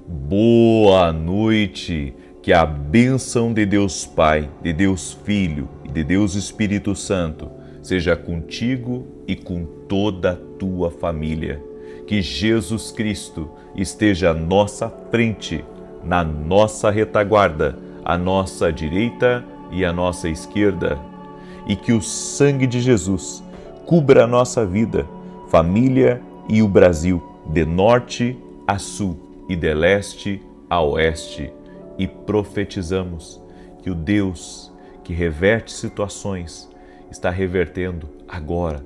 Boa noite, que a bênção de Deus Pai, de Deus Filho e de Deus Espírito Santo seja contigo e com toda a tua família. Que Jesus Cristo esteja à nossa frente, na nossa retaguarda, à nossa direita e à nossa esquerda. E que o sangue de Jesus cubra a nossa vida, família e o Brasil, de norte a sul e de leste a oeste, e profetizamos que o Deus que reverte situações está revertendo agora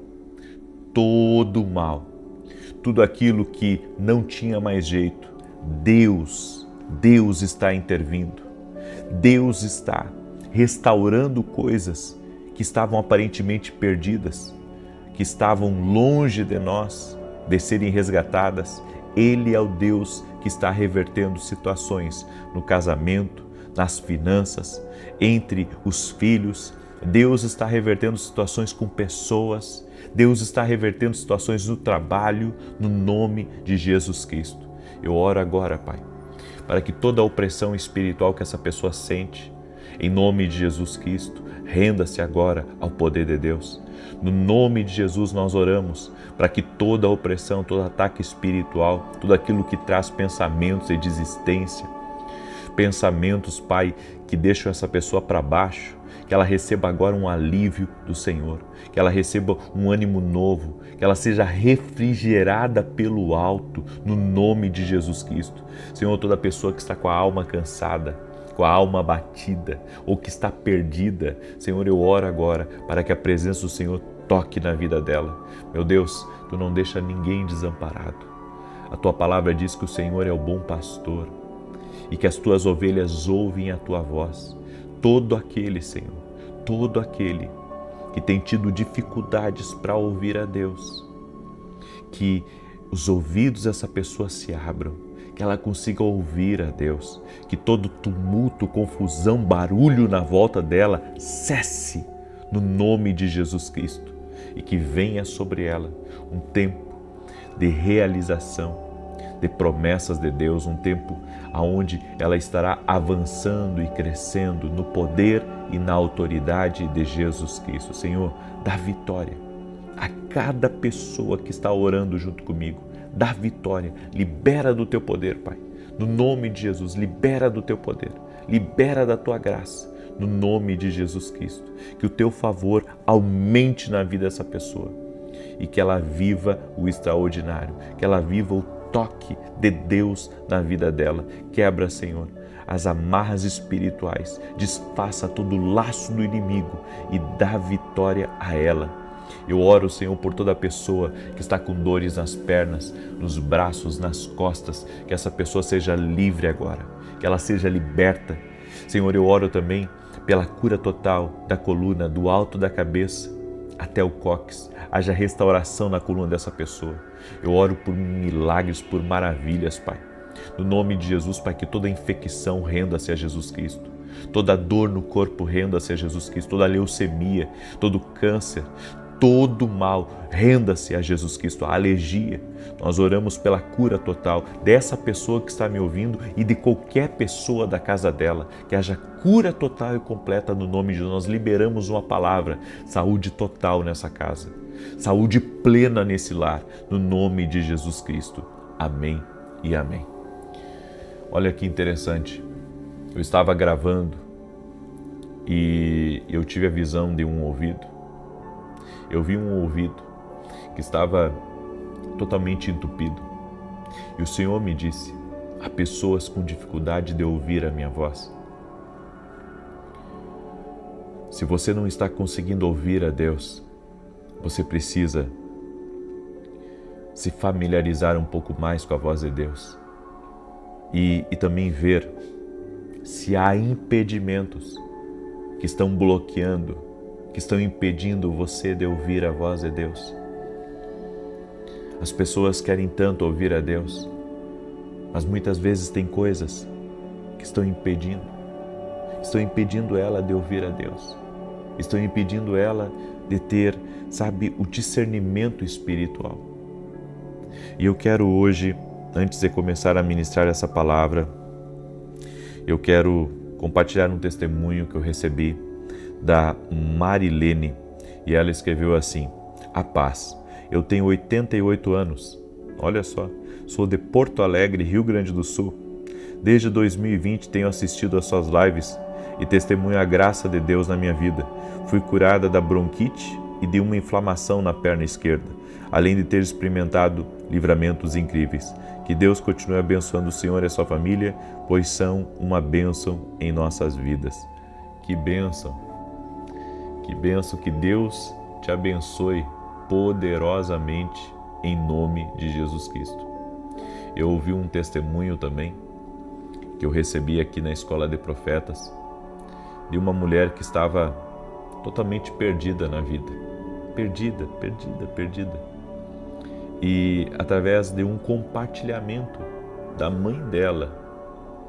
todo o mal, tudo aquilo que não tinha mais jeito. Deus está intervindo. Deus está restaurando coisas que estavam aparentemente perdidas, que estavam longe de nós, de serem resgatadas. Ele é o Deus que está revertendo situações no casamento, nas finanças, entre os filhos. Deus está revertendo situações com pessoas. Deus está revertendo situações no trabalho, no nome de Jesus Cristo. Eu oro agora, Pai, para que toda a opressão espiritual que essa pessoa sente, em nome de Jesus Cristo, renda-se agora ao poder de Deus. No nome de Jesus nós oramos para que toda a opressão, todo ataque espiritual, tudo aquilo que traz pensamentos de desistência, pensamentos, Pai, que deixam essa pessoa para baixo, que ela receba agora um alívio do Senhor, que ela receba um ânimo novo, que ela seja refrigerada pelo alto, no nome de Jesus Cristo. Senhor, toda pessoa que está com a alma cansada, com a alma abatida ou que está perdida, Senhor, eu oro agora para que a presença do Senhor toque na vida dela. Meu Deus, Tu não deixa ninguém desamparado. A Tua palavra diz que o Senhor é o bom pastor e que as Tuas ovelhas ouvem a Tua voz. Todo aquele, Senhor, todo aquele que tem tido dificuldades para ouvir a Deus, que os ouvidos dessa pessoa se abram, que ela consiga ouvir a Deus, que todo tumulto, confusão, barulho na volta dela cesse no nome de Jesus Cristo e que venha sobre ela um tempo de realização, de promessas de Deus, um tempo onde ela estará avançando e crescendo no poder e na autoridade de Jesus Cristo. Senhor, dá vitória a cada pessoa que está orando junto comigo. Dá vitória, libera do Teu poder, Pai. No nome de Jesus, libera do Teu poder, libera da Tua graça, no nome de Jesus Cristo. Que o Teu favor aumente na vida dessa pessoa e que ela viva o extraordinário, que ela viva o toque de Deus na vida dela. Quebra, Senhor, as amarras espirituais, desfaça todo o laço do inimigo e dá vitória a ela. Eu oro, Senhor, por toda pessoa que está com dores nas pernas, nos braços, nas costas, que essa pessoa seja livre agora, que ela seja liberta. Senhor, eu oro também pela cura total da coluna, do alto da cabeça até o cóccix, haja restauração na coluna dessa pessoa. Eu oro por milagres, por maravilhas, Pai. No nome de Jesus, Pai, que toda infecção renda-se a Jesus Cristo. Toda dor no corpo renda-se a Jesus Cristo. Toda leucemia, todo câncer, todo mal, renda-se a Jesus Cristo, a alergia. Nós oramos pela cura total dessa pessoa que está me ouvindo e de qualquer pessoa da casa dela, que haja cura total e completa no nome de Jesus. Nós liberamos uma palavra, saúde total nessa casa, saúde plena nesse lar, no nome de Jesus Cristo. Amém e amém. Olha que interessante, eu estava gravando e eu tive a visão de um ouvido. Eu vi um ouvido que estava totalmente entupido. E o Senhor me disse: há pessoas com dificuldade de ouvir a minha voz. Se você não está conseguindo ouvir a Deus, você precisa se familiarizar um pouco mais com a voz de Deus. E também ver se há impedimentos que estão bloqueando, que estão impedindo você de ouvir a voz de Deus. As pessoas querem tanto ouvir a Deus, mas muitas vezes tem coisas que estão impedindo ela de ouvir a Deus, estão impedindo ela de ter, o discernimento espiritual. E eu quero hoje antes de começar a ministrar essa palavra, eu quero compartilhar um testemunho que eu recebi da Marilene, e ela escreveu assim: a paz, eu tenho 88 anos, olha só, sou de Porto Alegre, Rio Grande do Sul. Desde 2020 tenho assistido às suas lives e testemunho a graça de Deus na minha vida. Fui curada da bronquite e de uma inflamação na perna esquerda, além de ter experimentado livramentos incríveis. Que Deus continue abençoando o Senhor e a sua família, pois são uma bênção em nossas vidas. Que bênção! Que bênção, que Deus te abençoe poderosamente em nome de Jesus Cristo. Eu ouvi um testemunho também que eu recebi aqui na Escola de Profetas de uma mulher que estava totalmente perdida na vida. Perdida. E através de um compartilhamento da mãe dela,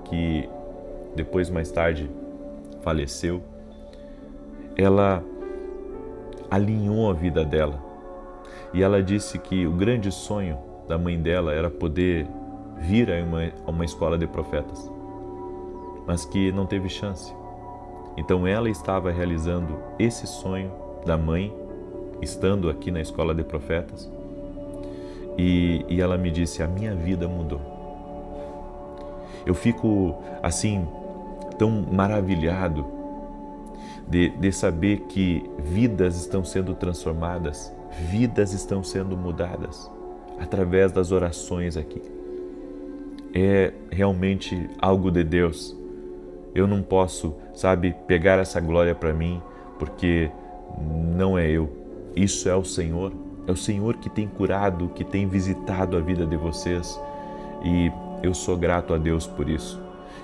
que depois mais tarde faleceu, ela alinhou a vida dela. E ela disse que o grande sonho da mãe dela era poder vir a uma escola de profetas, mas que não teve chance. Então ela estava realizando esse sonho da mãe, estando aqui na escola de profetas, e ela me disse: a minha vida mudou. Eu fico assim tão maravilhado de saber que vidas estão sendo transformadas, vidas estão sendo mudadas através das orações aqui. É realmente algo de Deus. Eu não posso, pegar essa glória para mim, porque não é eu. Isso é o Senhor. É o Senhor que tem curado, que tem visitado a vida de vocês. E eu sou grato a Deus por isso.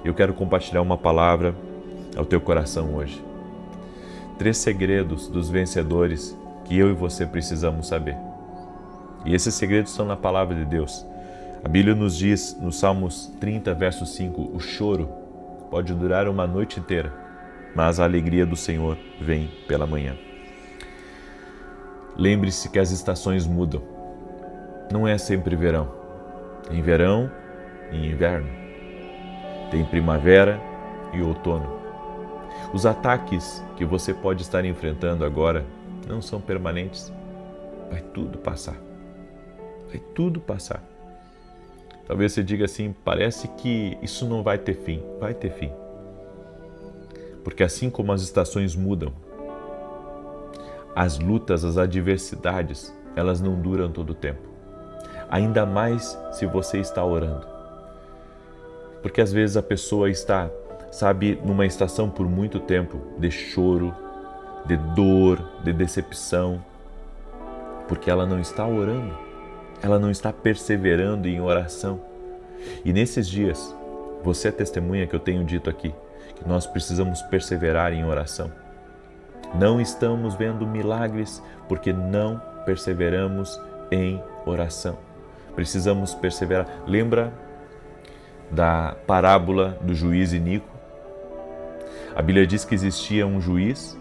Eu quero compartilhar uma palavra ao teu coração hoje. 3 segredos dos vencedores que eu e você precisamos saber. E esses segredos estão na palavra de Deus. A Bíblia nos diz, no Salmos 30, verso 5, o choro pode durar uma noite inteira, mas a alegria do Senhor vem pela manhã. Lembre-se que as estações mudam. Não é sempre verão. Tem verão e inverno. Tem primavera e outono. Os ataques que você pode estar enfrentando agora não são permanentes. Vai tudo passar. Vai tudo passar. Talvez você diga assim: parece que isso não vai ter fim. Vai ter fim. Porque assim como as estações mudam, as lutas, as adversidades, elas não duram todo o tempo. Ainda mais se você está orando. Porque às vezes a pessoa está, numa estação por muito tempo de choro, de dor, de decepção, porque ela não está orando, ela não está perseverando em oração. E nesses dias, você é testemunha que eu tenho dito aqui, que nós precisamos perseverar em oração. Não estamos vendo milagres porque não perseveramos em oração. Precisamos perseverar. Lembra da parábola do juiz Inico? A Bíblia diz que existia um juiz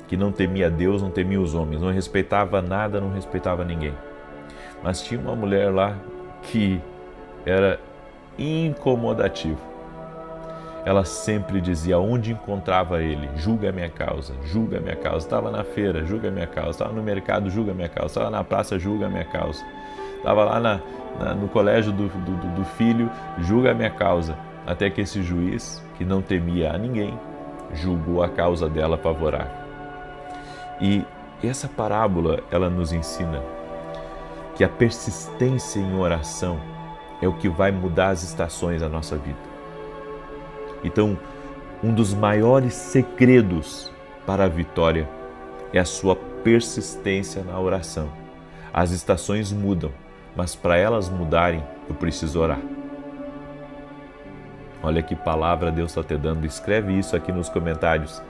que não temia Deus, não temia os homens, não respeitava nada, não respeitava ninguém. Mas tinha uma mulher lá que era incomodativa. Ela sempre dizia: onde encontrava ele, julga a minha causa, julga a minha causa. Estava na feira, julga a minha causa. Estava no mercado, julga a minha causa. Estava na praça, julga a minha causa. Estava lá no colégio do filho, julga a minha causa. Até que esse juiz, que não temia a ninguém, julgou a causa dela favorável. E essa parábola, ela nos ensina que a persistência em oração é o que vai mudar as estações da nossa vida. Então, um dos maiores segredos para a vitória é a sua persistência na oração. As estações mudam, mas para elas mudarem, eu preciso orar. Olha que palavra Deus está te dando. Escreve isso aqui nos comentários.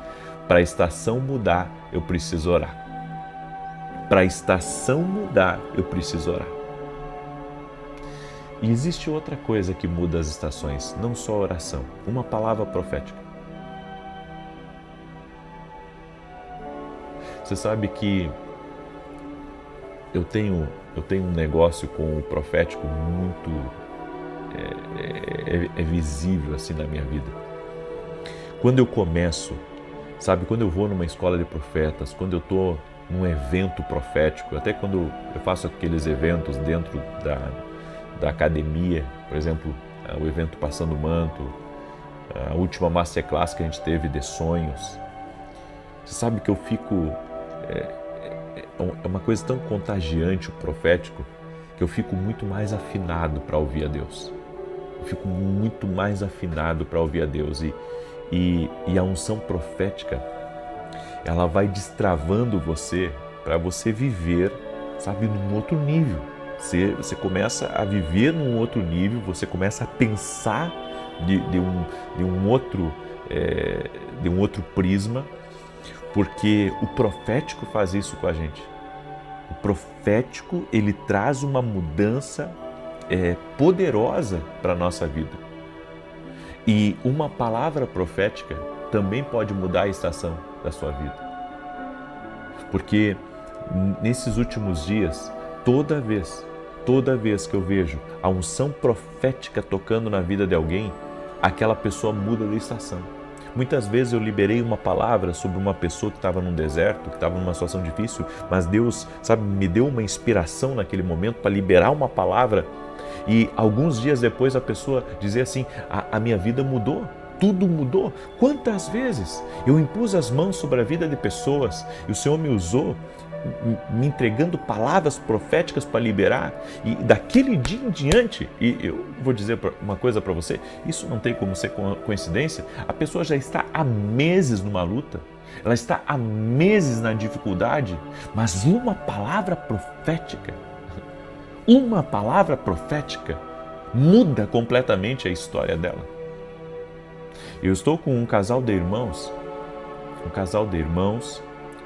Para a estação mudar, eu preciso orar. Para a estação mudar, eu preciso orar. E existe outra coisa que muda as estações, não só a oração, uma palavra profética. Você sabe que eu tenho um negócio com o profético é visível assim na minha vida. Quando eu começo, sabe, quando eu vou numa escola de profetas, quando eu estou num evento profético, até quando eu faço aqueles eventos dentro da academia, por exemplo, o evento Passando o Manto, a última masterclass que a gente teve de sonhos, você sabe que eu fico... É uma coisa tão contagiante o profético, que eu fico muito mais afinado para ouvir a Deus. Eu fico muito mais afinado para ouvir a Deus. E a unção profética, ela vai destravando você para você viver, sabe, num outro nível. Você começa a viver num outro nível, você começa a pensar de um outro prisma, porque o profético faz isso com a gente. O profético, ele traz uma mudança poderosa para a nossa vida. E uma palavra profética também pode mudar a estação da sua vida. Porque nesses últimos dias, toda vez que eu vejo a unção profética tocando na vida de alguém, aquela pessoa muda de estação. Muitas vezes eu liberei uma palavra sobre uma pessoa que estava num deserto, que estava numa situação difícil, mas Deus, sabe, me deu uma inspiração naquele momento para liberar uma palavra. E alguns dias depois a pessoa dizer assim, a minha vida mudou, tudo mudou. Quantas vezes eu impus as mãos sobre a vida de pessoas e o Senhor me usou, me entregando palavras proféticas para liberar, e daquele dia em diante, e eu vou dizer uma coisa para você, isso não tem como ser coincidência, a pessoa já está há meses numa luta, ela está há meses na dificuldade, mas uma palavra profética muda completamente a história dela. Eu estou com um casal de irmãos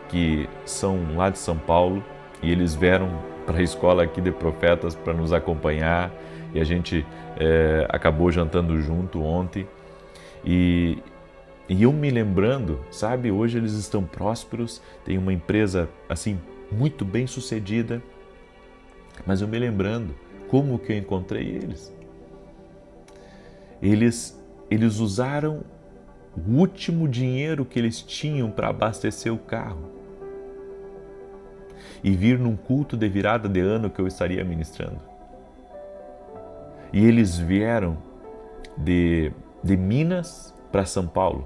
que são lá de São Paulo, e eles vieram para a escola aqui de profetas para nos acompanhar, e a gente acabou jantando junto ontem, e eu me lembrando, sabe, hoje eles estão prósperos, têm uma empresa assim muito bem sucedida, mas eu me lembrando como que eu encontrei eles. Eles usaram o último dinheiro que eles tinham para abastecer o carro e vir num culto de virada de ano que eu estaria ministrando. E eles vieram de Minas para São Paulo.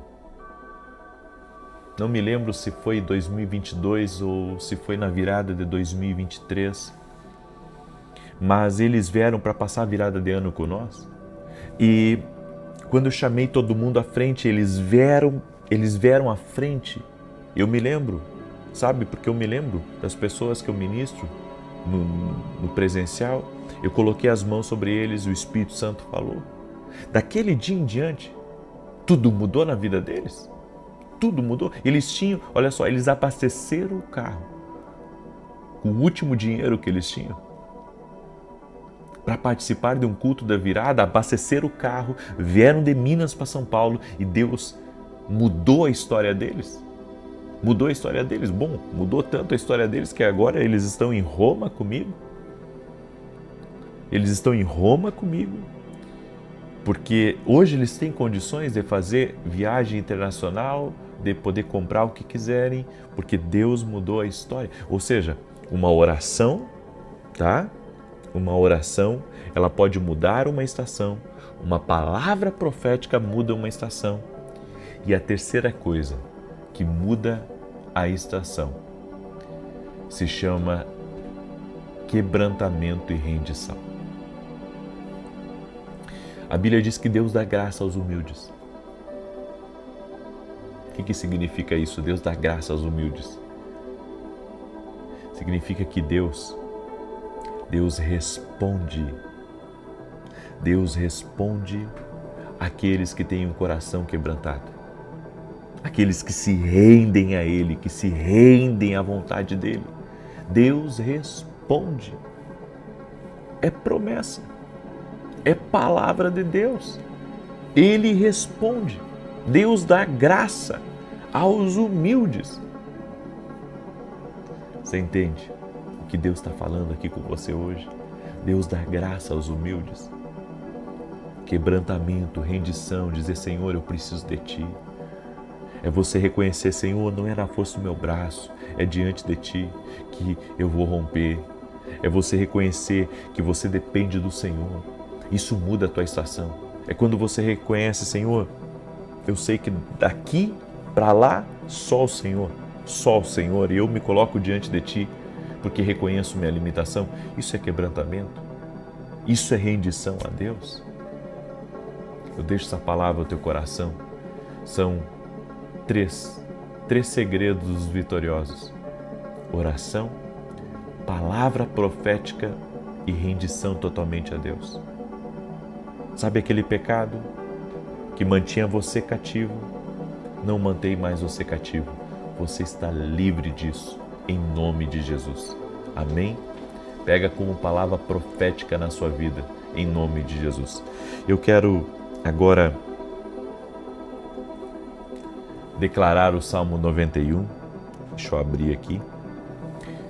Não me lembro se foi 2022 ou se foi na virada de 2023, mas eles vieram para passar a virada de ano com nós. E quando eu chamei todo mundo à frente, eles vieram à frente. Eu me lembro, sabe, porque eu me lembro das pessoas que eu ministro no presencial, eu coloquei as mãos sobre eles, o Espírito Santo falou. Daquele dia em diante, tudo mudou na vida deles. Tudo mudou. Eles tinham, olha só, eles abasteceram o carro com o último dinheiro que eles tinham para participar de um culto da virada, abasteceram o carro, vieram de Minas para São Paulo e Deus mudou a história deles. Mudou a história deles. Bom, mudou tanto a história deles que agora eles estão em Roma comigo. Eles estão em Roma comigo, porque hoje eles têm condições de fazer viagem internacional, de poder comprar o que quiserem, porque Deus mudou a história. Ou seja, uma oração, tá? Uma oração, ela pode mudar uma estação. Uma palavra profética muda uma estação. E a terceira coisa que muda a estação se chama quebrantamento e rendição. A Bíblia diz que Deus dá graça aos humildes. O que significa isso? Deus dá graça aos humildes. Significa que Deus responde. Deus responde àqueles que têm um coração quebrantado. Aqueles que se rendem a Ele, que se rendem à vontade dEle. Deus responde. É promessa. É palavra de Deus. Ele responde. Deus dá graça aos humildes. Você entende o que Deus está falando aqui com você hoje? Deus dá graça aos humildes. quebrantamento, rendição, dizer, Senhor, eu preciso de Ti. É você reconhecer, Senhor, não é na força do meu braço, é diante de Ti que eu vou romper. É você reconhecer que você depende do Senhor. Isso muda a tua estação. É quando você reconhece, Senhor, eu sei que daqui para lá, só o Senhor, e eu me coloco diante de Ti, porque reconheço minha limitação. Isso é quebrantamento. Isso é rendição a Deus. Eu deixo essa palavra ao teu coração. São três segredos dos vitoriosos: oração, palavra profética e rendição totalmente a Deus. Sabe aquele pecado que mantinha você cativo? Não mantém mais você cativo. Você está livre disso, em nome de Jesus. Amém? Pega como palavra profética na sua vida, em nome de Jesus. Eu quero agora declarar o Salmo 91. Deixa eu abrir aqui.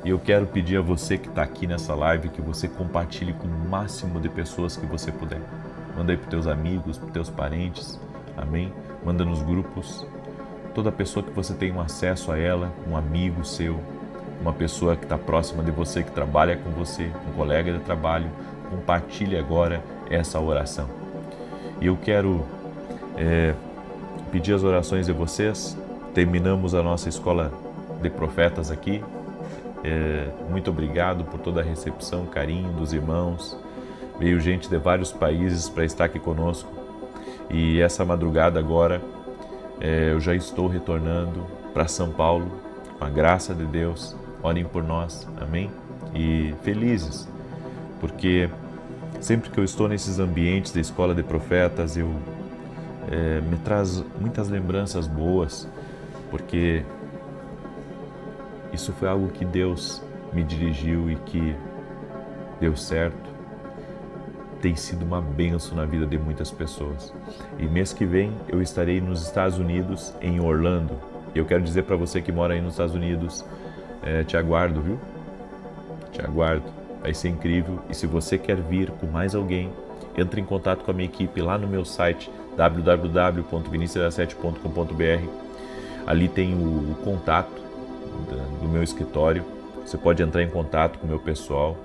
E eu quero pedir a você que está aqui nessa live que você compartilhe com o máximo de pessoas que você puder. Manda aí para os teus amigos, para os teus parentes. Amém? Manda nos grupos. Toda pessoa que você tem um acesso a ela, um amigo seu, uma pessoa que está próxima de você, que trabalha com você, um colega de trabalho, compartilhe agora essa oração. E eu quero pedir as orações de vocês. Terminamos a nossa escola de profetas aqui. Muito obrigado por toda a recepção, carinho dos irmãos. Veio gente de vários países para estar aqui conosco. E essa madrugada agora eu já estou retornando para São Paulo, com a graça de Deus. Orem por nós, amém? E felizes, porque sempre que eu estou nesses ambientes da escola de profetas, me traz muitas lembranças boas, porque isso foi algo que Deus me dirigiu e que deu certo. Tem sido uma bênção na vida de muitas pessoas. E mês que vem eu estarei nos Estados Unidos, em Orlando. Eu quero dizer para você que mora aí nos Estados Unidos, te aguardo, viu? Te aguardo. Vai ser incrível. E se você quer vir com mais alguém, entre em contato com a minha equipe lá no meu site www.vinicius17.com.br. Ali tem o contato do meu escritório. Você pode entrar em contato com o meu pessoal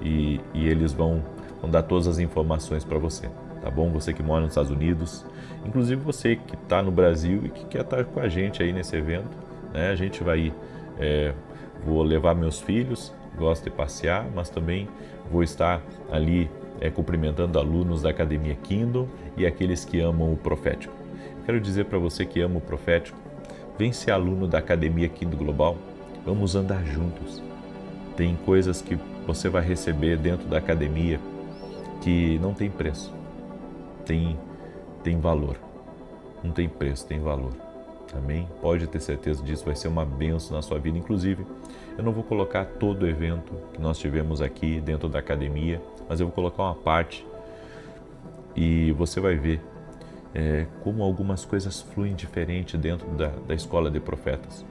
e eles vão dar todas as informações para você, tá bom? Você que mora nos Estados Unidos, inclusive você que está no Brasil e que quer estar com a gente aí nesse evento, né? A gente vai ir, vou levar meus filhos, gosto de passear, mas também vou estar ali cumprimentando alunos da Academia Kingdom e aqueles que amam o profético. Quero dizer para você que ama o profético, vem ser aluno da Academia Kingdom Global, vamos andar juntos. Tem coisas que você vai receber dentro da academia que não tem preço, tem valor, não tem preço, tem valor, amém? Pode ter certeza disso, vai ser uma bênção na sua vida. Inclusive, eu não vou colocar todo o evento que nós tivemos aqui dentro da academia, mas eu vou colocar uma parte e você vai ver como algumas coisas fluem diferente dentro da escola de profetas,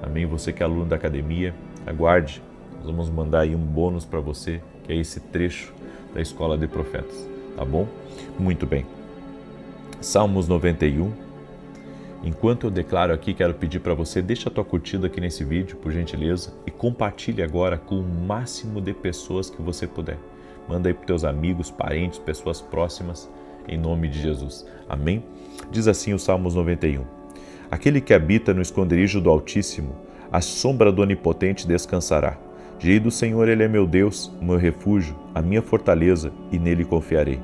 amém? Você que é aluno da academia, aguarde, nós vamos mandar aí um bônus para você, que é esse trecho da escola de profetas, tá bom? Muito bem. Salmos 91. Enquanto eu declaro aqui, quero pedir para você, deixa a tua curtida aqui nesse vídeo, por gentileza, e compartilhe agora com o máximo de pessoas que você puder. Manda aí para teus amigos, parentes, pessoas próximas, em nome de Jesus. Amém? Diz assim o Salmos 91. Aquele que habita no esconderijo do Altíssimo, à sombra do Onipotente descansará. Direi do Senhor, Ele é meu Deus, o meu refúgio, a minha fortaleza, e nele confiarei.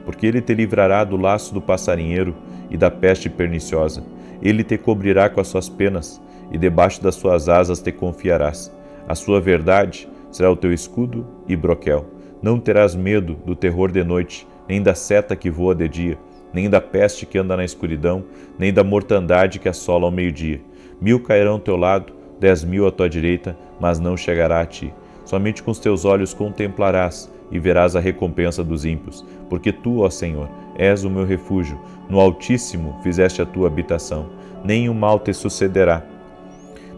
Porque Ele te livrará do laço do passarinheiro e da peste perniciosa. Ele te cobrirá com as suas penas, e debaixo das suas asas te confiarás. A sua verdade será o teu escudo e broquel. Não terás medo do terror de noite, nem da seta que voa de dia, nem da peste que anda na escuridão, nem da mortandade que assola ao meio-dia. 1000 cairão ao teu lado, 10.000 à tua direita, mas não chegará a ti. Somente com os teus olhos contemplarás e verás a recompensa dos ímpios, porque tu, ó Senhor, és o meu refúgio, no Altíssimo fizeste a tua habitação. Nenhum mal te sucederá,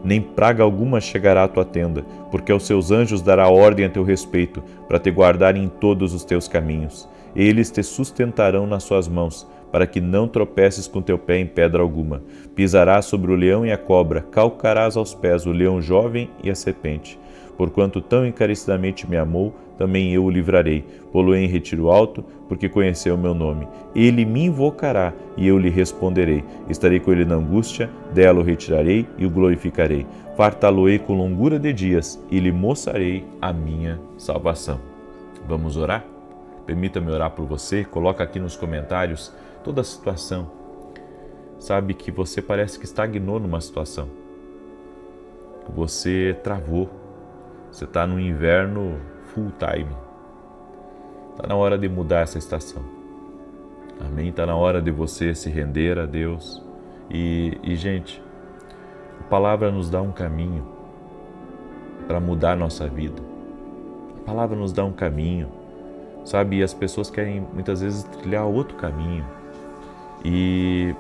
nem praga alguma chegará à tua tenda, porque aos seus anjos dará ordem a teu respeito, para te guardarem em todos os teus caminhos. Eles te sustentarão nas suas mãos, para que não tropeces com teu pé em pedra alguma. Pisarás sobre o leão e a cobra, calcarás aos pés o leão jovem e a serpente. Porquanto tão encarecidamente me amou, também eu o livrarei. Pô-lo-ei em retiro alto, porque conheceu o meu nome. Ele me invocará, e eu lhe responderei. Estarei com ele na angústia, dela o retirarei e o glorificarei. Fartá-lo-ei com longura de dias, e lhe mostrarei a minha salvação. Vamos orar? Permita-me orar por você. Coloca aqui nos comentários toda a situação. Sabe que você parece que estagnou numa situação. Você travou. Você está no inverno full time. Está na hora de mudar essa estação. Amém? Está na hora de você se render a Deus. E gente, a palavra nos dá um caminho para mudar a nossa vida. A palavra nos dá um caminho. Sabe, e as pessoas querem muitas vezes trilhar outro caminho. E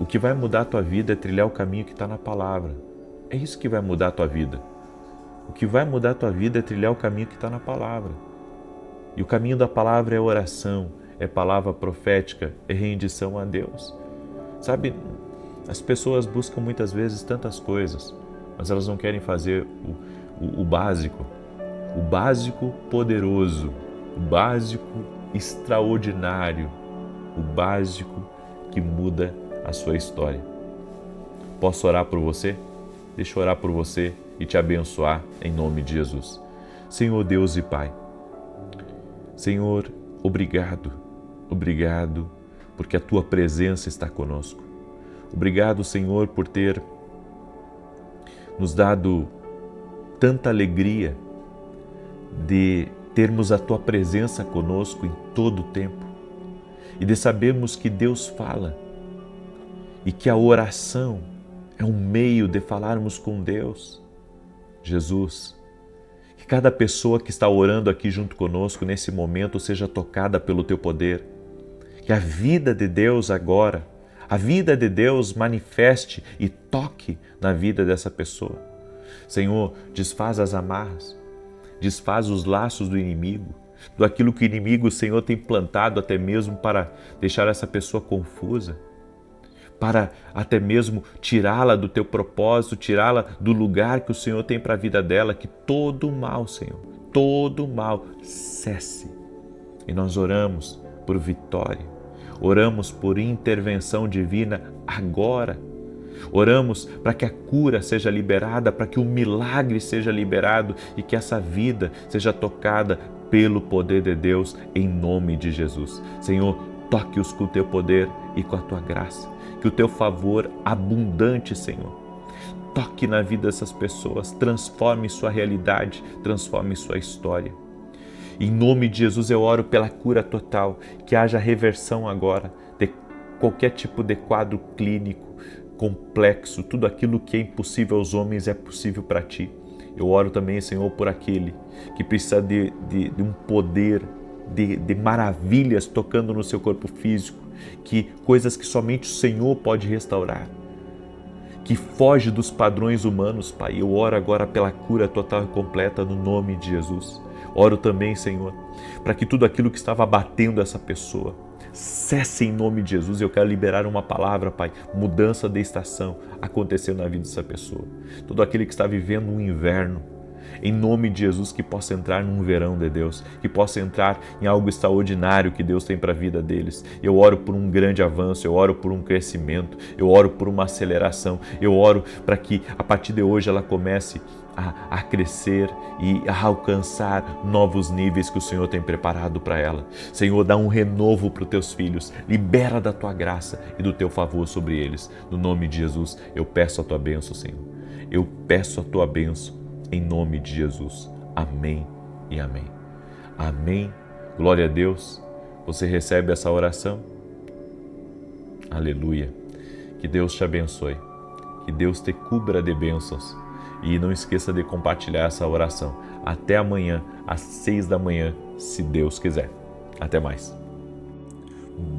o que vai mudar a tua vida é trilhar o caminho que está na palavra. É isso que vai mudar a tua vida. O que vai mudar a tua vida é trilhar o caminho que está na palavra. E o caminho da palavra é oração, é palavra profética, é rendição a Deus. Sabe, as pessoas buscam muitas vezes tantas coisas, mas elas não querem fazer o básico poderoso, o básico extraordinário, o básico que muda a sua história. Posso orar por você? Deixa eu orar por você e te abençoar em nome de Jesus. Senhor Deus e Pai, Senhor, obrigado porque a Tua presença está conosco. Obrigado, Senhor, por ter nos dado tanta alegria de termos a Tua presença conosco em todo o tempo e de sabermos que Deus fala e que a oração é um meio de falarmos com Deus. Jesus, que cada pessoa que está orando aqui junto conosco nesse momento seja tocada pelo Teu poder, que a vida de Deus agora, a vida de Deus manifeste e toque na vida dessa pessoa. Senhor, desfaz as amarras, desfaz os laços do inimigo, daquilo que o inimigo, Senhor, tem plantado até mesmo para deixar essa pessoa confusa, para até mesmo tirá-la do Teu propósito, tirá-la do lugar que o Senhor tem para a vida dela, que todo mal, Senhor, todo mal cesse. E nós oramos por vitória, oramos por intervenção divina agora. Oramos para que a cura seja liberada, para que o milagre seja liberado e que essa vida seja tocada pelo poder de Deus em nome de Jesus. Senhor, toque-os com o Teu poder e com a Tua graça, que o Teu favor abundante, Senhor, toque na vida dessas pessoas, transforme sua realidade, transforme sua história. Em nome de Jesus eu oro pela cura total, que haja reversão agora de qualquer tipo de quadro clínico, complexo, tudo aquilo que é impossível aos homens é possível para Ti. Eu oro também, Senhor, por aquele que precisa de um poder, de maravilhas tocando no seu corpo físico, que coisas que somente o Senhor pode restaurar, que foge dos padrões humanos, Pai. Eu oro agora pela cura total e completa no nome de Jesus. Oro também, Senhor, para que tudo aquilo que estava abatendo essa pessoa cesse em nome de Jesus. Eu quero liberar uma palavra, Pai, mudança de estação aconteceu na vida dessa pessoa. Todo aquele que está vivendo um inverno, em nome de Jesus, que possa entrar num verão de Deus, que possa entrar em algo extraordinário que Deus tem para a vida deles. Eu oro por um grande avanço, eu oro por um crescimento, eu oro por uma aceleração, eu oro para que a partir de hoje ela comece a crescer e a alcançar novos níveis que o Senhor tem preparado para ela. Senhor, dá um renovo para os Teus filhos, libera da Tua graça e do Teu favor sobre eles. No nome de Jesus, eu peço a Tua bênção, Senhor. Eu peço a Tua bênção em nome de Jesus. Amém e amém. Amém. Glória a Deus. Você recebe essa oração? Aleluia. Que Deus te abençoe. Que Deus te cubra de bênçãos. E não esqueça de compartilhar essa oração. Até amanhã, às 6 da manhã, se Deus quiser. Até mais.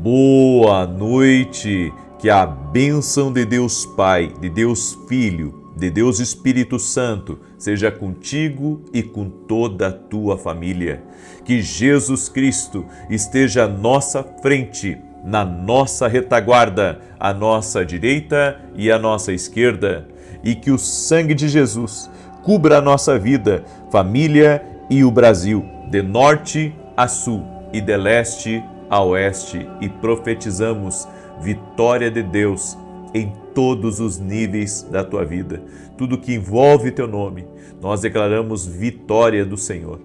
Boa noite. Que a bênção de Deus Pai, de Deus Filho, de Deus Espírito Santo, seja contigo e com toda a tua família. Que Jesus Cristo esteja à nossa frente, na nossa retaguarda, à nossa direita e à nossa esquerda, e que o sangue de Jesus cubra a nossa vida, família e o Brasil, de norte a sul e de leste a oeste, e profetizamos vitória de Deus em todos os níveis da tua vida. Tudo que envolve teu nome, nós declaramos vitória do Senhor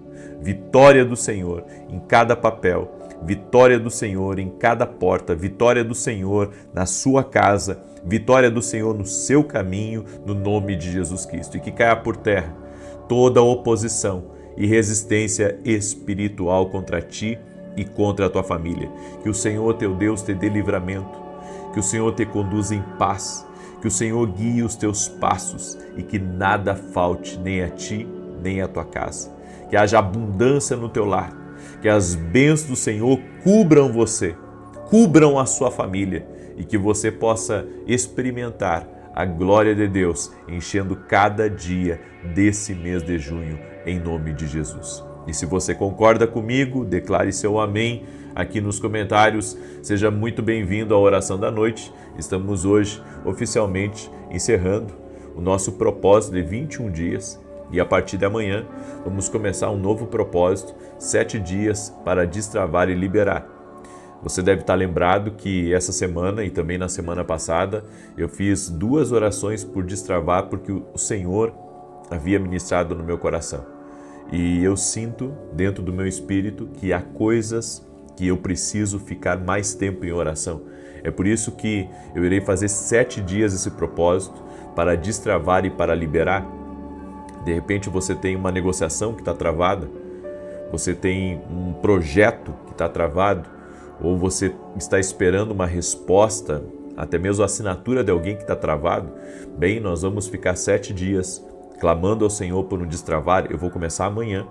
em cada papel, vitória do Senhor em cada porta, vitória do Senhor na sua casa, vitória do Senhor no seu caminho, no nome de Jesus Cristo. E que caia por terra toda oposição e resistência espiritual contra ti e contra a tua família. Que o Senhor teu Deus te dê livramento, que o Senhor te conduza em paz, que o Senhor guie os teus passos e que nada falte nem a ti, nem à tua casa. Que haja abundância no teu lar, que as bênçãos do Senhor cubram você, cubram a sua família e que você possa experimentar a glória de Deus enchendo cada dia desse mês de junho, em nome de Jesus. E se você concorda comigo, declare seu amém aqui nos comentários. Seja muito bem-vindo à oração da noite. Estamos hoje oficialmente encerrando o nosso propósito de 21 dias e a partir de amanhã vamos começar um novo propósito, 7 dias para destravar e liberar. Você deve estar lembrado que essa semana e também na semana passada eu fiz 2 orações por destravar porque o Senhor havia ministrado no meu coração. E eu sinto dentro do meu espírito que há coisas que eu preciso ficar mais tempo em oração. É por isso que eu irei fazer 7 dias esse propósito para destravar e para liberar. De repente você tem uma negociação que está travada, você tem um projeto que está travado, ou você está esperando uma resposta, até mesmo a assinatura de alguém que está travado. Bem, nós vamos ficar 7 dias clamando ao Senhor por um destravar. Eu vou começar amanhã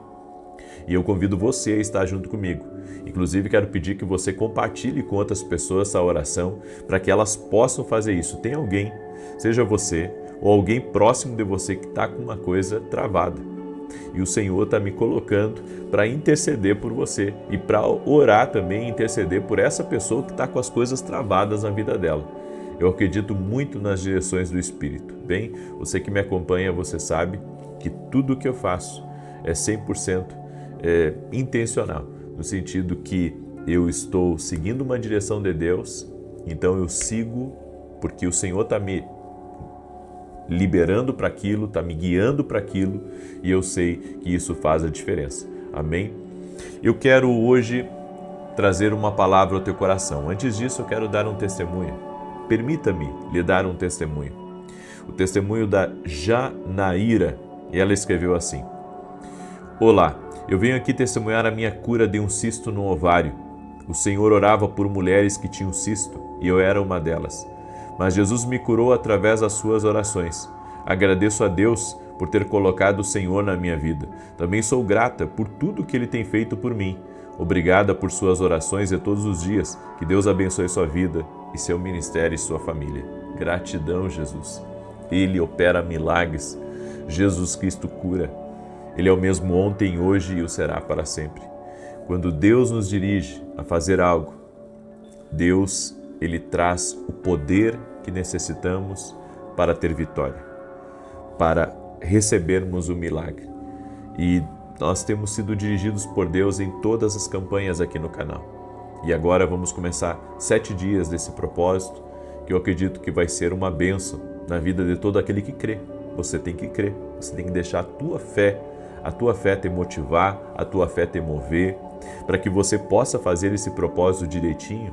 e eu convido você a estar junto comigo. Inclusive, quero pedir que você compartilhe com outras pessoas essa oração para que elas possam fazer isso. Tem alguém, seja você ou alguém próximo de você que está com uma coisa travada. E o Senhor está me colocando para interceder por você e para orar também, interceder por essa pessoa que está com as coisas travadas na vida dela. Eu acredito muito nas direções do Espírito. Bem, você que me acompanha, você sabe que tudo o que eu faço é 100% intencional, no sentido que eu estou seguindo uma direção de Deus, então eu sigo porque o Senhor está me liberando para aquilo, está me guiando para aquilo e eu sei que isso faz a diferença. Amém? Eu quero hoje trazer uma palavra ao teu coração. Antes disso, eu quero dar um testemunho. Permita-me lhe dar um testemunho. O testemunho da Janaíra, e ela escreveu assim: Olá, eu venho aqui testemunhar a minha cura de um cisto no ovário. O Senhor orava por mulheres que tinham cisto e eu era uma delas. Mas Jesus me curou através das suas orações. Agradeço a Deus por ter colocado o Senhor na minha vida. Também sou grata por tudo que Ele tem feito por mim. Obrigada por suas orações de todos os dias. Que Deus abençoe sua vida e seu ministério e sua família. Gratidão, Jesus. Ele opera milagres. Jesus Cristo cura. Ele é o mesmo ontem, hoje e o será para sempre. Quando Deus nos dirige a fazer algo, Deus, Ele traz o poder que necessitamos para ter vitória, para recebermos o milagre. E nós temos sido dirigidos por Deus em todas as campanhas aqui no canal. E agora vamos começar 7 dias desse propósito, que eu acredito que vai ser uma bênção na vida de todo aquele que crê. Você tem que crer, você tem que deixar a tua fé te motivar, a tua fé te mover, para que você possa fazer esse propósito direitinho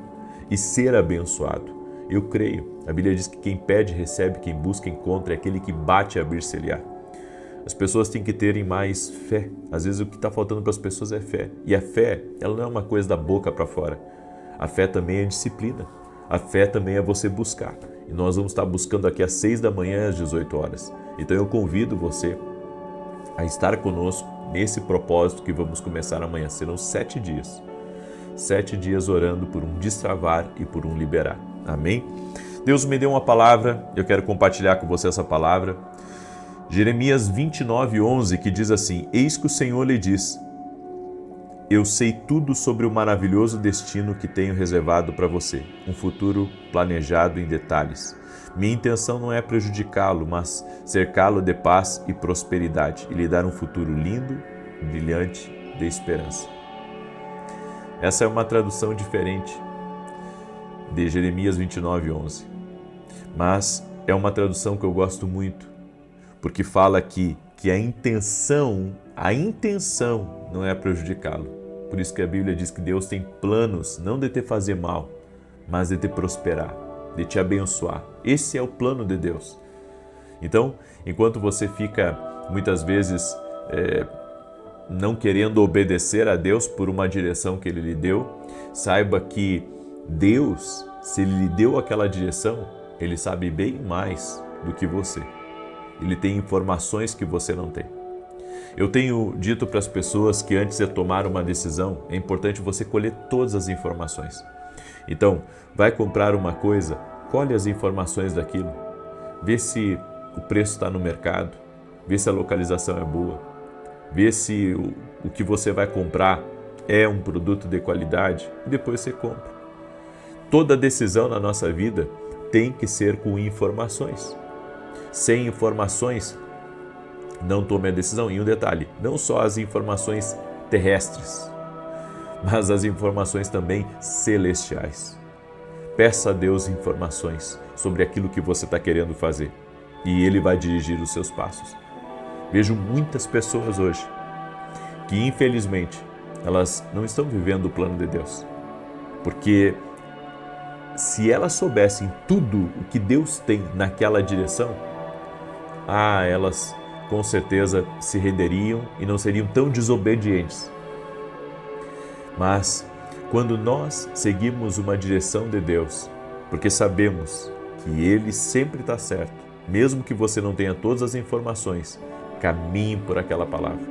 e ser abençoado. Eu creio. A Bíblia diz que quem pede, recebe, quem busca, encontra, é aquele que bate, abrir-se-lhe-á. As pessoas têm que terem mais fé. Às vezes o que está faltando para as pessoas é fé. E a fé, ela não é uma coisa da boca para fora. A fé também é disciplina. A fé também é você buscar. E nós vamos estar buscando aqui às 6 da manhã, às 18 horas. Então eu convido você a estar conosco nesse propósito que vamos começar amanhã. Serão 7 dias. 7 dias orando por um destravar e por um liberar. Amém? Deus me deu uma palavra, eu quero compartilhar com você essa palavra. Jeremias 29:11, que diz assim: Eis que o Senhor lhe diz: Eu sei tudo sobre o maravilhoso destino que tenho reservado para você, um futuro planejado em detalhes. Minha intenção não é prejudicá-lo, mas cercá-lo de paz e prosperidade e lhe dar um futuro lindo, brilhante, de esperança. Essa é uma tradução diferente de Jeremias 29:11, mas é uma tradução que eu gosto muito, porque fala aqui que a intenção não é prejudicá-lo. Por isso que a Bíblia diz que Deus tem planos não de te fazer mal, mas de te prosperar, de te abençoar. Esse é o plano de Deus. Então, enquanto você fica muitas vezes não querendo obedecer a Deus por uma direção que Ele lhe deu, saiba que Deus, se Ele lhe deu aquela direção, Ele sabe bem mais do que você. Ele tem informações que você não tem. Eu tenho dito para as pessoas que antes de tomar uma decisão, é importante você colher todas as informações. Então, vai comprar uma coisa, colhe as informações daquilo, vê se o preço está no mercado, vê se a localização é boa, vê se o que você vai comprar é um produto de qualidade e depois você compra. Toda decisão na nossa vida tem que ser com informações. Sem informações, não tome a decisão. E um detalhe, não só as informações terrestres, mas as informações também celestiais. Peça a Deus informações sobre aquilo que você está querendo fazer e Ele vai dirigir os seus passos. Vejo muitas pessoas hoje que, infelizmente, elas não estão vivendo o plano de Deus, porque se elas soubessem tudo o que Deus tem naquela direção, elas com certeza se renderiam e não seriam tão desobedientes. Mas quando nós seguimos uma direção de Deus, porque sabemos que Ele sempre está certo, mesmo que você não tenha todas as informações, caminhe por aquela palavra,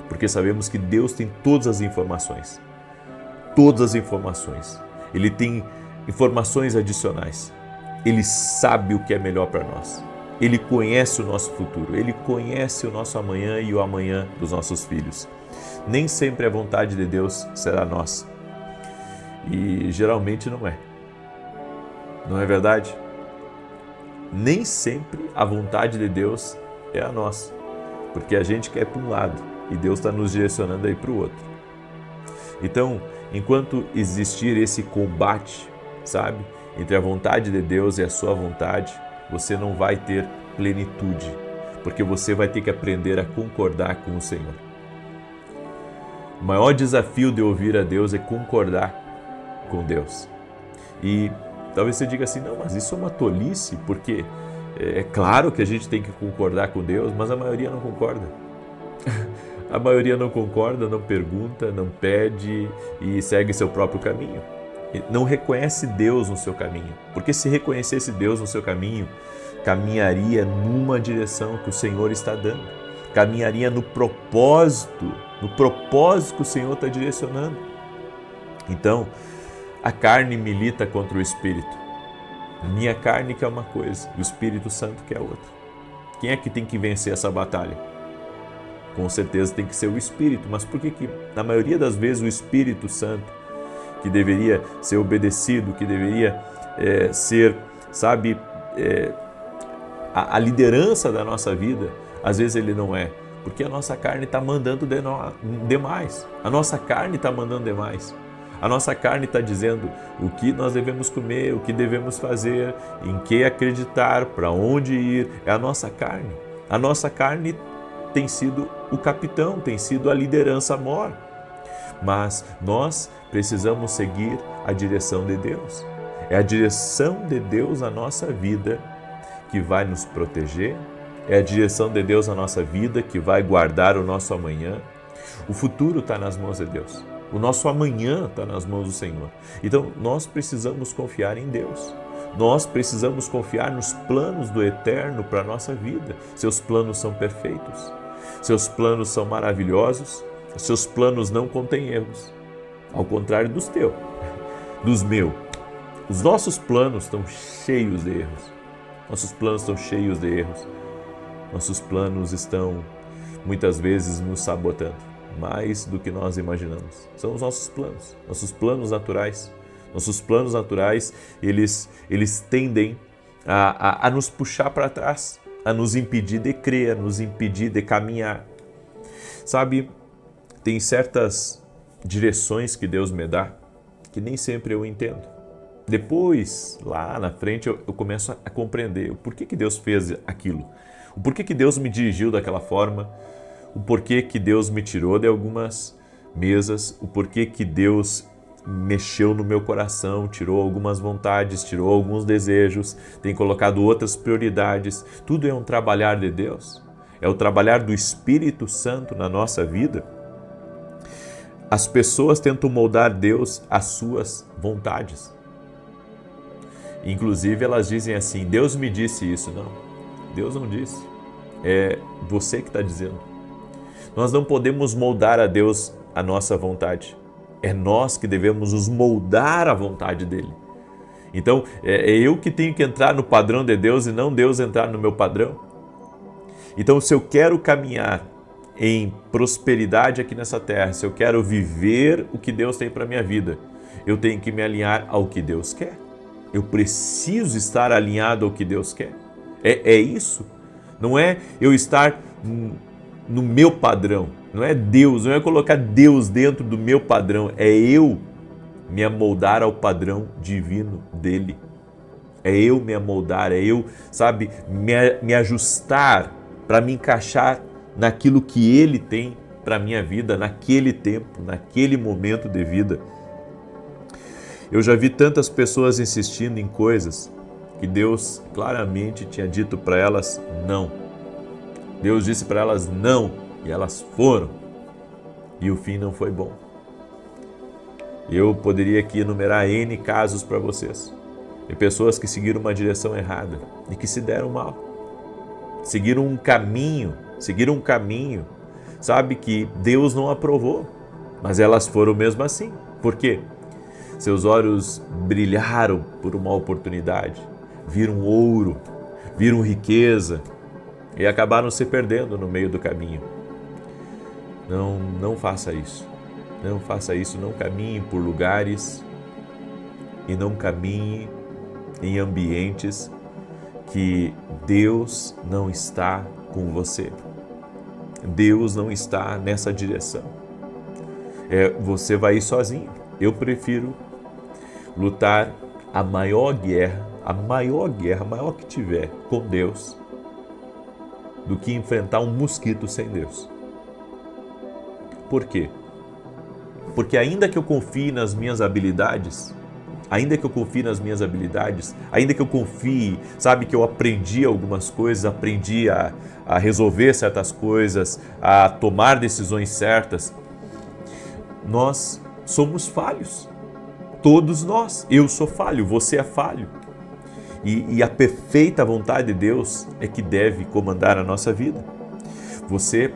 porque sabemos que Deus tem todas as informações. Todas as informações. Ele tem informações adicionais. Ele sabe o que é melhor para nós. Ele conhece o nosso futuro. Ele conhece o nosso amanhã e o amanhã dos nossos filhos. Nem sempre a vontade de Deus será nossa. E geralmente não é. Não é verdade? Nem sempre a vontade de Deus é a nossa. Porque a gente quer para um lado e Deus está nos direcionando aí para o outro. Então, enquanto existir esse combate, sabe, entre a vontade de Deus e a sua vontade, você não vai ter plenitude, porque você vai ter que aprender a concordar com o Senhor. O maior desafio de ouvir a Deus é concordar com Deus. E talvez você diga assim, não, mas isso é uma tolice, porque é claro que a gente tem que concordar com Deus, mas a maioria não concorda. A maioria não concorda, não pergunta, não pede e segue seu próprio caminho. Não reconhece Deus no seu caminho, porque se reconhecesse Deus no seu caminho, caminharia numa direção que o Senhor está dando, caminharia no propósito que o Senhor está direcionando. Então, a carne milita contra o Espírito. Minha carne quer uma coisa e o Espírito Santo quer outra. Quem é que tem que vencer essa batalha? Com certeza tem que ser o Espírito, mas por que na maioria das vezes o Espírito Santo, que deveria ser obedecido, que deveria ser, sabe, a liderança da nossa vida, às vezes ele não é? Porque a nossa carne está mandando demais. A nossa carne está mandando demais. A nossa carne está dizendo o que nós devemos comer, o que devemos fazer, em que acreditar, para onde ir. É a nossa carne. A nossa carne tem sido o capitão, tem sido a liderança mor. Mas nós precisamos seguir a direção de Deus. É a direção de Deus na nossa vida que vai nos proteger. É a direção de Deus na nossa vida que vai guardar o nosso amanhã. O futuro está nas mãos de Deus. O nosso amanhã está nas mãos do Senhor. Então, nós precisamos confiar em Deus. Nós precisamos confiar nos planos do Eterno para a nossa vida. Seus planos são perfeitos. Seus planos são maravilhosos. Seus planos não contêm erros. Ao contrário dos teus, dos meus. Os nossos planos estão cheios de erros. Nossos planos estão cheios de erros. nossos planos estão muitas vezes nos sabotando, mais do que nós imaginamos. São os nossos planos naturais. Nossos planos naturais, eles tendem a nos puxar para trás, a nos impedir de crer, a nos impedir de caminhar. Sabe, tem certas direções que Deus me dá que nem sempre eu entendo. Depois, lá na frente, eu começo a compreender o porquê que Deus fez aquilo, o porquê que Deus me dirigiu daquela forma, o porquê que Deus me tirou de algumas mesas, o porquê que Deus mexeu no meu coração, tirou algumas vontades, tirou alguns desejos, tem colocado outras prioridades. Tudo é um trabalhar de Deus, é o trabalhar do Espírito Santo na nossa vida. As pessoas tentam moldar Deus às suas vontades. Inclusive elas dizem assim, Deus me disse isso. Não, Deus não disse, é você que está dizendo. Nós não podemos moldar a Deus a nossa vontade. É nós que devemos nos moldar à vontade dele. Então, é eu que tenho que entrar no padrão de Deus e não Deus entrar no meu padrão. Então, se eu quero caminhar em prosperidade aqui nessa terra, se eu quero viver o que Deus tem para a minha vida, eu tenho que me alinhar ao que Deus quer. Eu preciso estar alinhado ao que Deus quer. É isso. Não é eu estar no meu padrão. Não é Deus, não é colocar Deus dentro do meu padrão. É eu me amoldar ao padrão divino dele. É eu me amoldar, é eu, sabe, me ajustar para me encaixar naquilo que ele tem para a minha vida, naquele tempo, naquele momento de vida. Eu já vi tantas pessoas insistindo em coisas que Deus claramente tinha dito para elas não. Deus disse para elas não e elas foram. E o fim não foi bom. Eu poderia aqui enumerar N casos para vocês. De pessoas que seguiram uma direção errada e que se deram mal. Seguiram um caminho, sabe, que Deus não aprovou. Mas elas foram mesmo assim. Por quê? Seus olhos brilharam por uma oportunidade. Viram ouro, viram riqueza e acabaram se perdendo no meio do caminho. Não faça isso. Não faça isso, não caminhe por lugares e não caminhe em ambientes que Deus não está com você. Deus não está nessa direção. Você vai ir sozinho. Eu prefiro lutar a maior guerra que tiver com Deus, do que enfrentar um mosquito sem Deus. Por quê? Porque ainda que eu confie nas minhas habilidades, ainda que eu confie, sabe, que eu aprendi algumas coisas, aprendi a resolver certas coisas, a tomar decisões certas, nós somos falhos. Todos nós. Eu sou falho, você é falho. E a perfeita vontade de Deus é que deve comandar a nossa vida. Você,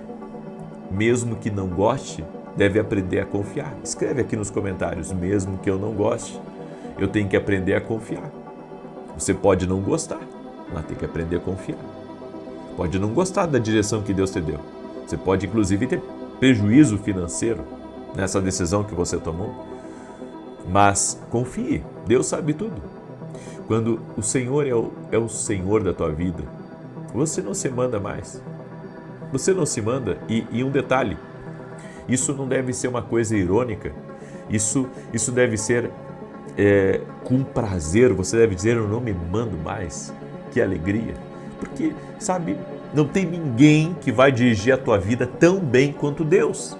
mesmo que não goste, deve aprender a confiar. Escreve aqui nos comentários, mesmo que eu não goste, eu tenho que aprender a confiar. Você pode não gostar, mas tem que aprender a confiar. Pode não gostar da direção que Deus te deu. Você pode, inclusive, ter prejuízo financeiro nessa decisão que você tomou. Mas confie, Deus sabe tudo. Quando o Senhor é o Senhor da tua vida, você não se manda mais. Você não se manda. E um detalhe, isso não deve ser uma coisa irônica, isso deve ser com prazer. Você deve dizer, eu não me mando mais. Que alegria. Porque, sabe, não tem ninguém que vai dirigir a tua vida tão bem quanto Deus.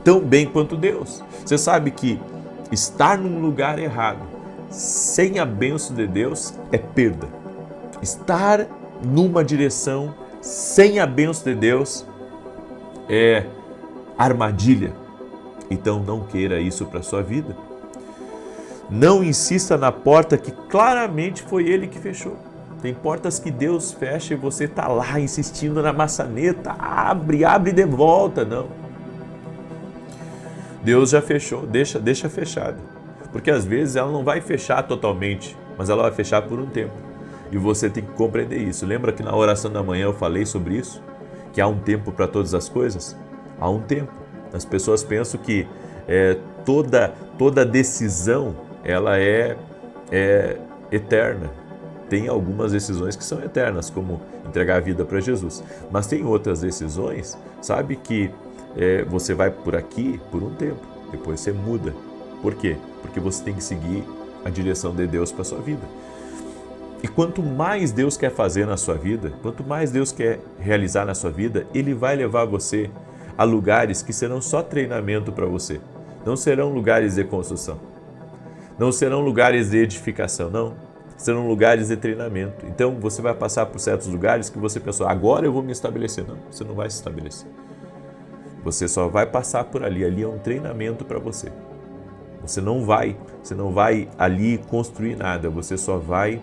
Tão bem quanto Deus. Você sabe que estar num lugar errado, sem a bênção de Deus, é perda. Estar numa direção sem a bênção de Deus é armadilha. Então não queira isso para a sua vida. Não insista na porta que claramente foi Ele que fechou. Tem portas que Deus fecha e você está lá insistindo na maçaneta. Abre de volta. Não. Deus já fechou, deixa fechada. Porque às vezes ela não vai fechar totalmente, mas ela vai fechar por um tempo. E você tem que compreender isso. Lembra que na oração da manhã eu falei sobre isso? Que há um tempo para todas as coisas? Há um tempo. As pessoas pensam que toda decisão ela é eterna. Tem algumas decisões que são eternas, como entregar a vida para Jesus. Mas tem outras decisões, sabe, que você vai por aqui por um tempo, depois você muda. Por quê? Porque você tem que seguir a direção de Deus para a sua vida. E quanto mais Deus quer fazer na sua vida, quanto mais Deus quer realizar na sua vida, Ele vai levar você a lugares que serão só treinamento para você. Não serão lugares de construção. Não serão lugares de edificação, não. Serão lugares de treinamento. Então você vai passar por certos lugares que você pensou, agora eu vou me estabelecer. Não, você não vai se estabelecer. Você só vai passar por ali. Ali é um treinamento para você. Você não vai ali construir nada. Você só vai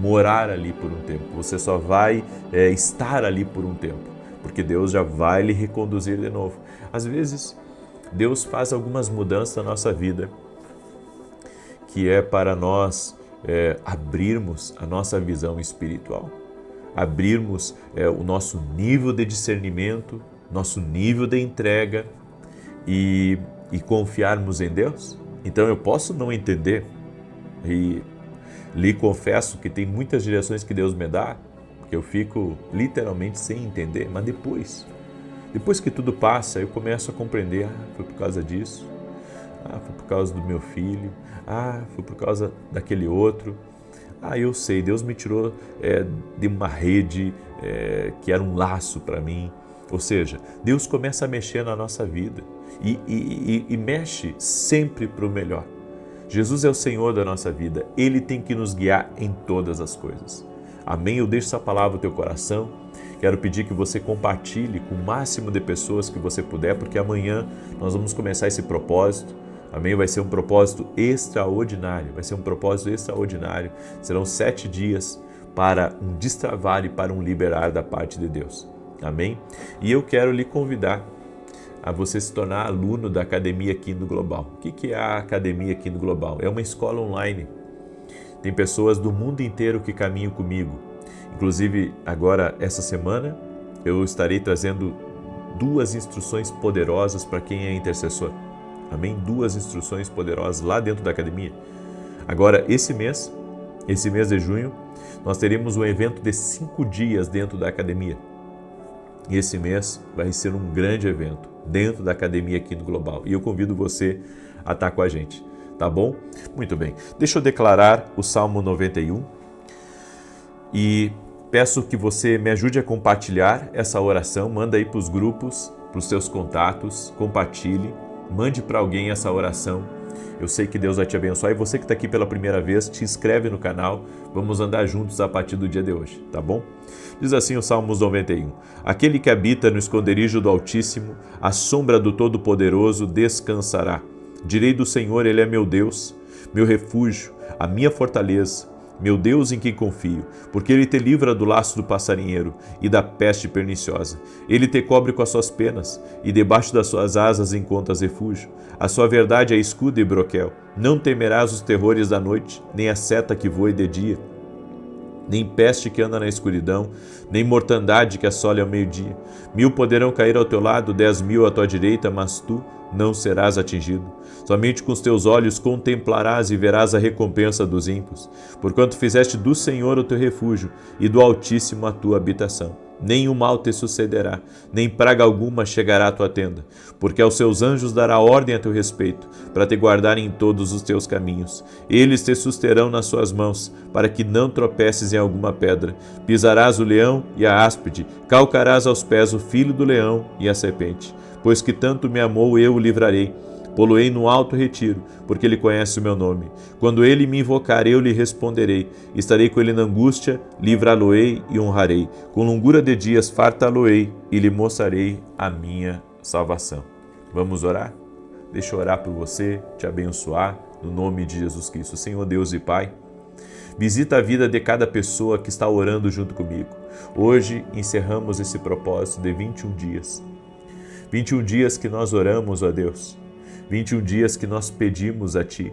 morar ali por um tempo. Você só vai estar ali por um tempo. Porque Deus já vai lhe reconduzir de novo. Às vezes, Deus faz algumas mudanças na nossa vida, que é para nós abrirmos a nossa visão espiritual, abrirmos o nosso nível de discernimento, nosso nível de entrega e confiarmos em Deus. Então eu posso não entender e lhe confesso que tem muitas direções que Deus me dá, que eu fico literalmente sem entender, mas depois que tudo passa, eu começo a compreender, foi por causa disso, foi por causa do meu filho, foi por causa daquele outro, eu sei, Deus me tirou de uma rede que era um laço para mim. Ou seja, Deus começa a mexer na nossa vida e mexe sempre para o melhor. Jesus é o Senhor da nossa vida, Ele tem que nos guiar em todas as coisas. Amém? Eu deixo essa palavra no teu coração. Quero pedir que você compartilhe com o máximo de pessoas que você puder, porque amanhã nós vamos começar esse propósito. Amém? Vai ser um propósito extraordinário. Serão 7 dias para um destravar e para um liberar da parte de Deus. Amém? E eu quero lhe convidar a você se tornar aluno da Academia Kingdom Global. O que é a Academia Kingdom Global? É uma escola online. Tem pessoas do mundo inteiro que caminham comigo. Inclusive, agora, essa semana, eu estarei trazendo 2 instruções poderosas para quem é intercessor. Amém? 2 instruções poderosas lá dentro da academia. Agora, esse mês de junho, nós teremos um evento de 5 dias dentro da academia. E esse mês vai ser um grande evento dentro da Academia Kingdom Global. E eu convido você a estar com a gente, tá bom? Muito bem. Deixa eu declarar o Salmo 91 e peço que você me ajude a compartilhar essa oração. Manda aí para os grupos, para os seus contatos, compartilhe, mande para alguém essa oração. Eu sei que Deus vai te abençoar e você que está aqui pela primeira vez, te inscreve no canal, vamos andar juntos a partir do dia de hoje, tá bom? Diz assim o Salmos 91, aquele que habita no esconderijo do Altíssimo, à sombra do Todo-Poderoso descansará. Direi do Senhor, Ele é meu Deus, meu refúgio, a minha fortaleza, meu Deus em quem confio, porque Ele te livra do laço do passarinheiro e da peste perniciosa. Ele te cobre com as suas penas, e debaixo das suas asas encontras refúgio. A sua verdade é escudo e broquel. Não temerás os terrores da noite, nem a seta que voe de dia, nem peste que anda na escuridão, nem mortandade que assole ao meio-dia. 1000 poderão cair ao teu lado, 10.000 à tua direita, mas tu não serás atingido. Somente com os teus olhos contemplarás e verás a recompensa dos ímpios, porquanto fizeste do Senhor o teu refúgio e do Altíssimo a tua habitação. Nenhum mal te sucederá, nem praga alguma chegará à tua tenda, porque aos seus anjos dará ordem a teu respeito, para te guardarem em todos os teus caminhos. Eles te susterão nas suas mãos, para que não tropeces em alguma pedra. Pisarás o leão e a áspide, calcarás aos pés o filho do leão e a serpente. Pois que tanto me amou, eu o livrarei. Poloei no alto retiro, porque ele conhece o meu nome. Quando ele me invocar, eu lhe responderei. Estarei com ele na angústia, livrá-lo-ei e honrarei. Com longura de dias fartá-lo-ei e lhe mostrarei a minha salvação. Vamos orar? Deixa eu orar por você, te abençoar, no nome de Jesus Cristo. Senhor Deus e Pai, visita a vida de cada pessoa que está orando junto comigo. Hoje encerramos esse propósito de 21 dias. 21 dias que nós oramos a Deus. 21 dias que nós pedimos a Ti.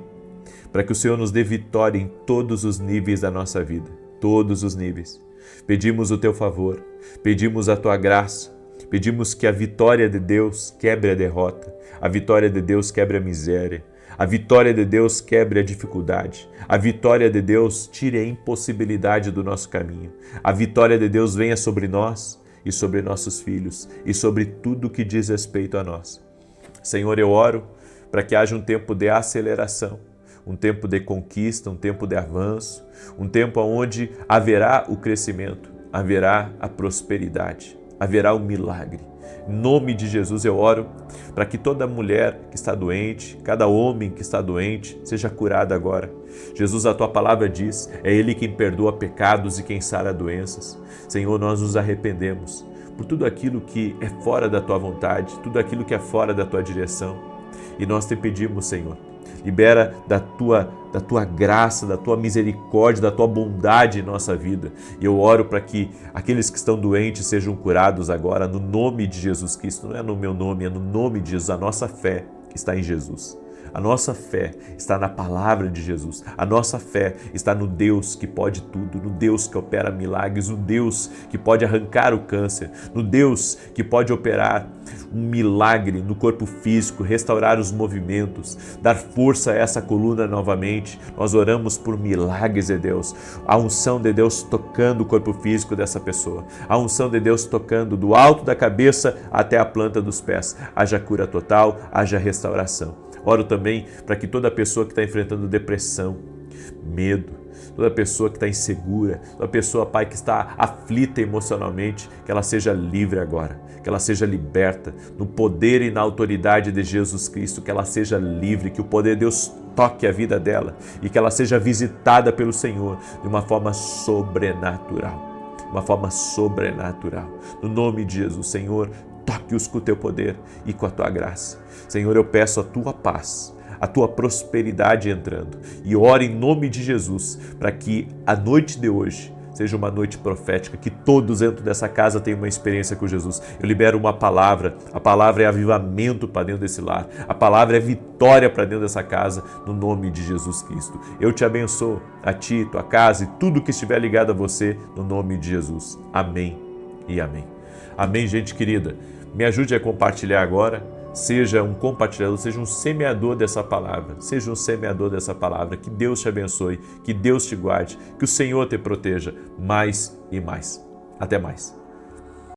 para que o Senhor nos dê vitória em todos os níveis da nossa vida, todos os níveis. Pedimos o teu favor, pedimos a tua graça, pedimos que a vitória de Deus quebre a derrota, a vitória de Deus quebre a miséria, a vitória de Deus quebre a dificuldade, a vitória de Deus tire a impossibilidade do nosso caminho, a vitória de Deus venha sobre nós e sobre nossos filhos e sobre tudo que diz respeito a nós. Senhor, eu oro para que haja um tempo de aceleração, um tempo de conquista, um tempo de avanço, um tempo onde haverá o crescimento, haverá a prosperidade, haverá o milagre. Em nome de Jesus eu oro para que toda mulher que está doente, cada homem que está doente, seja curado agora. Jesus, a tua palavra diz, é Ele quem perdoa pecados e quem sara doenças. Senhor, nós nos arrependemos por tudo aquilo que é fora da tua vontade, tudo aquilo que é fora da tua direção. E nós te pedimos, Senhor, libera da tua graça, da tua misericórdia, da tua bondade em nossa vida. E eu oro para que aqueles que estão doentes sejam curados agora, no nome de Jesus Cristo. Não é no meu nome, é no nome de Jesus. A nossa fé está em Jesus. A nossa fé está na palavra de Jesus. A nossa fé está no Deus que pode tudo, no Deus que opera milagres, no Deus que pode arrancar o câncer, no Deus que pode operar um milagre no corpo físico, restaurar os movimentos, dar força a essa coluna novamente. Nós oramos por milagres de Deus, a unção de Deus tocando o corpo físico dessa pessoa, a unção de Deus tocando do alto da cabeça até a planta dos pés. Haja cura total, haja restauração. Oro também para que toda pessoa que está enfrentando depressão, medo, toda pessoa que está insegura, toda pessoa, Pai, que está aflita emocionalmente, que ela seja livre agora, que ela seja liberta no poder e na autoridade de Jesus Cristo, que ela seja livre, que o poder de Deus toque a vida dela e que ela seja visitada pelo Senhor de uma forma sobrenatural, uma forma sobrenatural. No nome de Jesus, Senhor, toque-os com o teu poder e com a tua graça. Senhor, eu peço a tua paz, a tua prosperidade entrando e oro em nome de Jesus para que a noite de hoje seja uma noite profética, que todos dentro dessa casa tenham uma experiência com Jesus. Eu libero uma palavra, a palavra é avivamento para dentro desse lar, a palavra é vitória para dentro dessa casa, no nome de Jesus Cristo. Eu te abençoo, a ti, tua casa e tudo que estiver ligado a você, no nome de Jesus. Amém e amém. Amém, gente querida. Me ajude a compartilhar agora. Seja um compartilhador, seja um semeador dessa palavra. Seja um semeador dessa palavra. Que Deus te abençoe, que Deus te guarde, que o Senhor te proteja mais e mais. Até mais.